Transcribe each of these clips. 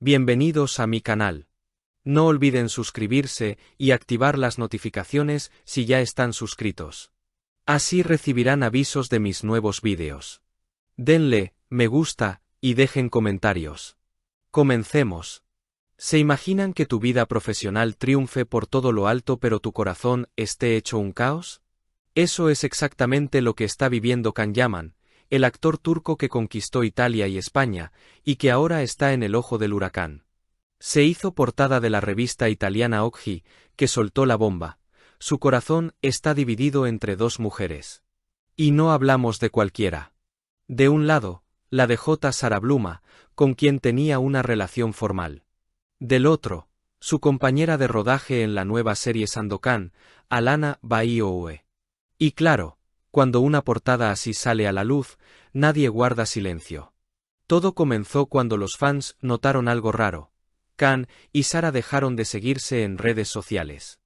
Bienvenidos a mi canal. No olviden suscribirse y activar las notificaciones si ya están suscritos. Así recibirán avisos de mis nuevos vídeos. Denle me gusta y dejen comentarios. Comencemos. ¿Se imaginan que tu vida profesional triunfe por todo lo alto pero tu corazón esté hecho un caos? Eso es exactamente lo que está viviendo Can Yaman, el actor turco que conquistó Italia y España, y que ahora está en el ojo del huracán. Se hizo portada de la revista italiana Oggi, que soltó la bomba. Su corazón está dividido entre dos mujeres. Y no hablamos de cualquiera. De un lado, la DJ Sarabluma, con quien tenía una relación formal. Del otro, su compañera de rodaje en la nueva serie Sandokan, Alana Baioue. Y claro, cuando una portada así sale a la luz, nadie guarda silencio. Todo comenzó cuando los fans notaron algo raro. Can y Sara dejaron de seguirse en redes sociales.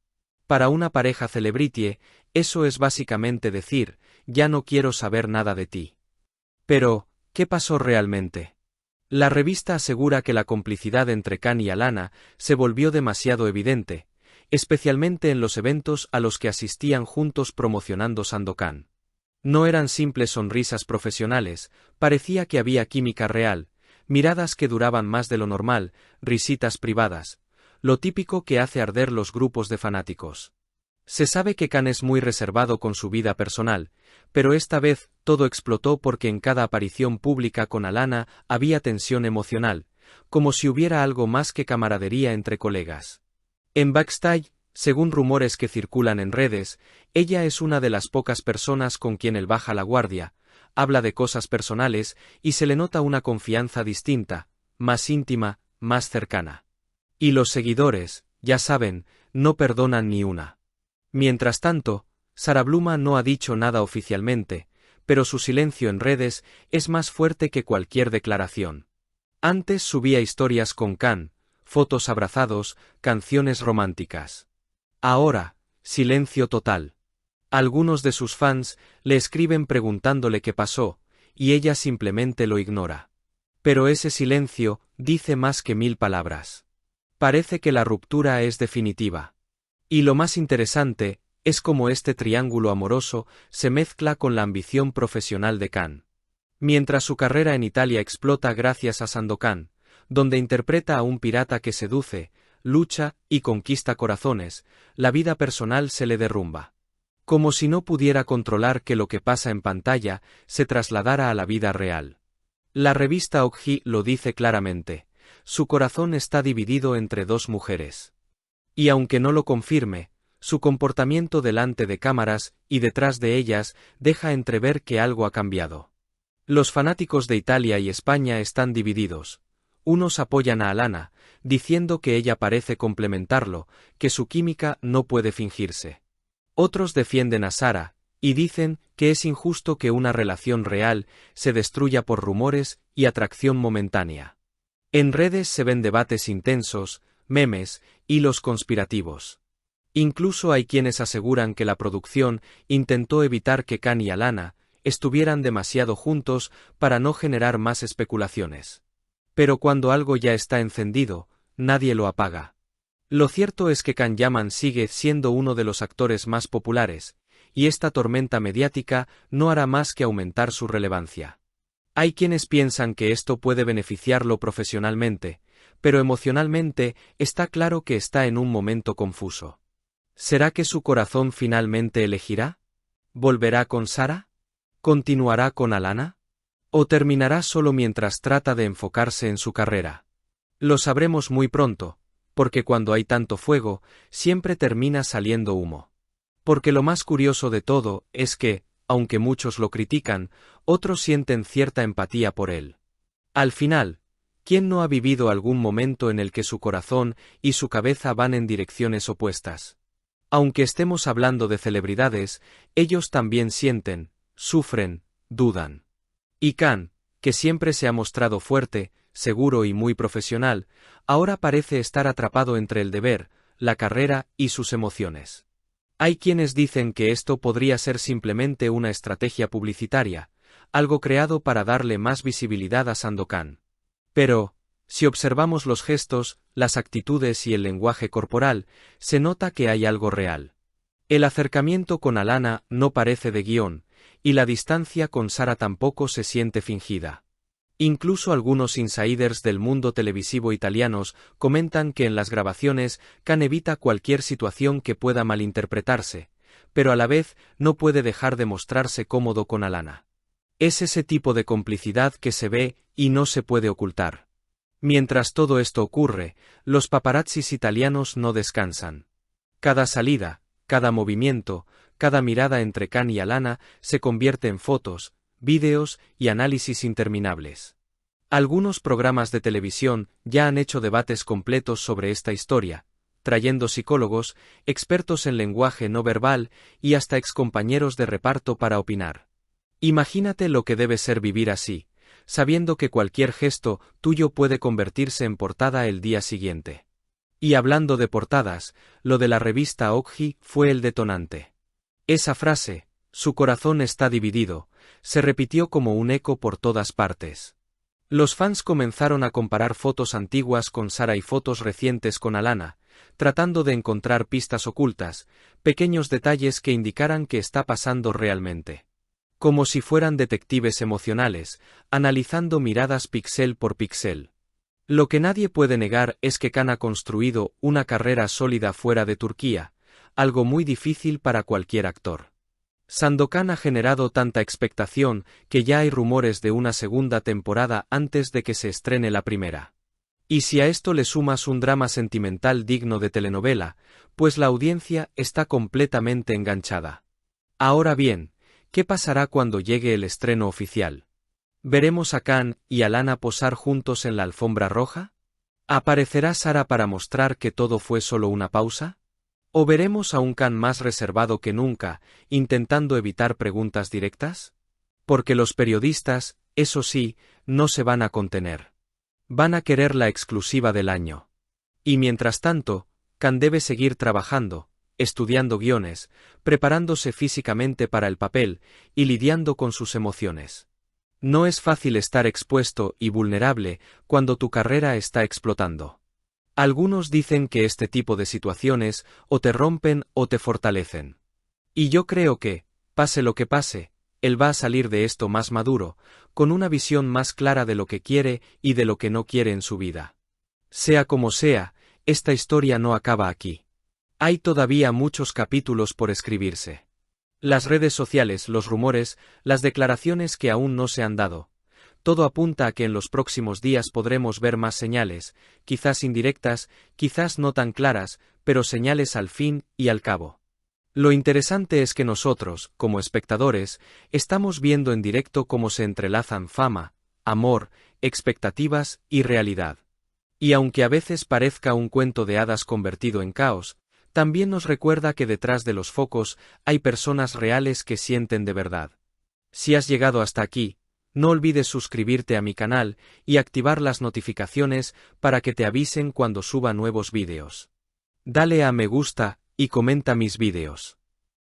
Para una pareja celebrity, eso es básicamente decir, ya no quiero saber nada de ti. Pero, ¿qué pasó realmente? La revista asegura que la complicidad entre Can y Alana se volvió demasiado evidente, especialmente en los eventos a los que asistían juntos promocionando Sandokan. No eran simples sonrisas profesionales, parecía que había química real, miradas que duraban más de lo normal, risitas privadas, lo típico que hace arder los grupos de fanáticos. Se sabe que Can es muy reservado con su vida personal, pero esta vez todo explotó porque en cada aparición pública con Alana había tensión emocional, como si hubiera algo más que camaradería entre colegas. En backstage, según rumores que circulan en redes, ella es una de las pocas personas con quien él baja la guardia, habla de cosas personales y se le nota una confianza distinta, más íntima, más cercana. Y los seguidores, ya saben, no perdonan ni una. Mientras tanto, Sarabluma no ha dicho nada oficialmente, pero su silencio en redes es más fuerte que cualquier declaración. Antes subía historias con Can, fotos abrazados, canciones románticas. Ahora, silencio total. Algunos de sus fans le escriben preguntándole qué pasó, y ella simplemente lo ignora. Pero ese silencio dice más que 1000 palabras. Parece que la ruptura es definitiva. Y lo más interesante es cómo este triángulo amoroso se mezcla con la ambición profesional de Can. Mientras su carrera en Italia explota gracias a Sandokan, donde interpreta a un pirata que seduce, lucha y conquista corazones, la vida personal se le derrumba. Como si no pudiera controlar que lo que pasa en pantalla se trasladara a la vida real. La revista Oggi lo dice claramente, su corazón está dividido entre dos mujeres. Y aunque no lo confirme, su comportamiento delante de cámaras y detrás de ellas deja entrever que algo ha cambiado. Los fanáticos de Italia y España están divididos. Unos apoyan a Alana, diciendo que ella parece complementarlo, que su química no puede fingirse. Otros defienden a Sara, y dicen que es injusto que una relación real se destruya por rumores y atracción momentánea. En redes se ven debates intensos, memes, hilos conspirativos. Incluso hay quienes aseguran que la producción intentó evitar que Can y Alana estuvieran demasiado juntos para no generar más especulaciones. Pero cuando algo ya está encendido, nadie lo apaga. Lo cierto es que Can Yaman sigue siendo uno de los actores más populares, y esta tormenta mediática no hará más que aumentar su relevancia. Hay quienes piensan que esto puede beneficiarlo profesionalmente, pero emocionalmente está claro que está en un momento confuso. ¿Será que su corazón finalmente elegirá? ¿Volverá con Sara? ¿Continuará con Alana? ¿O terminará solo mientras trata de enfocarse en su carrera? Lo sabremos muy pronto, porque cuando hay tanto fuego, siempre termina saliendo humo. Porque lo más curioso de todo es que, aunque muchos lo critican, otros sienten cierta empatía por él. Al final, ¿quién no ha vivido algún momento en el que su corazón y su cabeza van en direcciones opuestas? Aunque estemos hablando de celebridades, ellos también sienten, sufren, dudan. Y Can, que siempre se ha mostrado fuerte, seguro y muy profesional, ahora parece estar atrapado entre el deber, la carrera y sus emociones. Hay quienes dicen que esto podría ser simplemente una estrategia publicitaria, algo creado para darle más visibilidad a Sandokan. Pero, Si observamos los gestos, las actitudes y el lenguaje corporal, se nota que hay algo real. El acercamiento con Alana no parece de guión, y la distancia con Sara tampoco se siente fingida. Incluso algunos insiders del mundo televisivo italianos comentan que en las grabaciones Can evita cualquier situación que pueda malinterpretarse, pero a la vez no puede dejar de mostrarse cómodo con Alana. Es ese tipo de complicidad que se ve y no se puede ocultar. Mientras todo esto ocurre, los paparazzis italianos no descansan. Cada salida, cada movimiento, cada mirada entre Can y Alana se convierte en fotos, vídeos y análisis interminables. Algunos programas de televisión ya han hecho debates completos sobre esta historia, trayendo psicólogos, expertos en lenguaje no verbal y hasta excompañeros de reparto para opinar. Imagínate lo que debe ser vivir así, sabiendo que cualquier gesto tuyo puede convertirse en portada el día siguiente. Y hablando de portadas, lo de la revista Oggi fue el detonante. Esa frase, su corazón está dividido, se repitió como un eco por todas partes. Los fans comenzaron a comparar fotos antiguas con Sara y fotos recientes con Alana, tratando de encontrar pistas ocultas, pequeños detalles que indicaran qué está pasando realmente. Como si fueran detectives emocionales, analizando miradas píxel por píxel. Lo que nadie puede negar es que Can ha construido una carrera sólida fuera de Turquía, algo muy difícil para cualquier actor. Sandokan ha generado tanta expectación que ya hay rumores de una segunda temporada antes de que se estrene la primera. Y si a esto le sumas un drama sentimental digno de telenovela, pues la audiencia está completamente enganchada. Ahora bien, ¿qué pasará cuando llegue el estreno oficial? ¿Veremos a Can y Alana posar juntos en la alfombra roja? ¿Aparecerá Sara para mostrar que todo fue solo una pausa? ¿O veremos a un Can más reservado que nunca, intentando evitar preguntas directas? Porque los periodistas, eso sí, no se van a contener. Van a querer la exclusiva del año. Y mientras tanto, Can debe seguir trabajando, estudiando guiones, preparándose físicamente para el papel y lidiando con sus emociones. No es fácil estar expuesto y vulnerable cuando tu carrera está explotando. Algunos dicen que este tipo de situaciones o te rompen o te fortalecen. Y yo creo que, pase lo que pase, él va a salir de esto más maduro, con una visión más clara de lo que quiere y de lo que no quiere en su vida. Sea como sea, esta historia no acaba aquí. Hay todavía muchos capítulos por escribirse. Las redes sociales, los rumores, las declaraciones que aún no se han dado. Todo apunta a que en los próximos días podremos ver más señales, quizás indirectas, quizás no tan claras, pero señales al fin y al cabo. Lo interesante es que nosotros, como espectadores, estamos viendo en directo cómo se entrelazan fama, amor, expectativas y realidad. Y aunque a veces parezca un cuento de hadas convertido en caos, también nos recuerda que detrás de los focos hay personas reales que sienten de verdad. Si has llegado hasta aquí, no olvides suscribirte a mi canal y activar las notificaciones para que te avisen cuando suba nuevos vídeos. Dale a me gusta y comenta mis vídeos.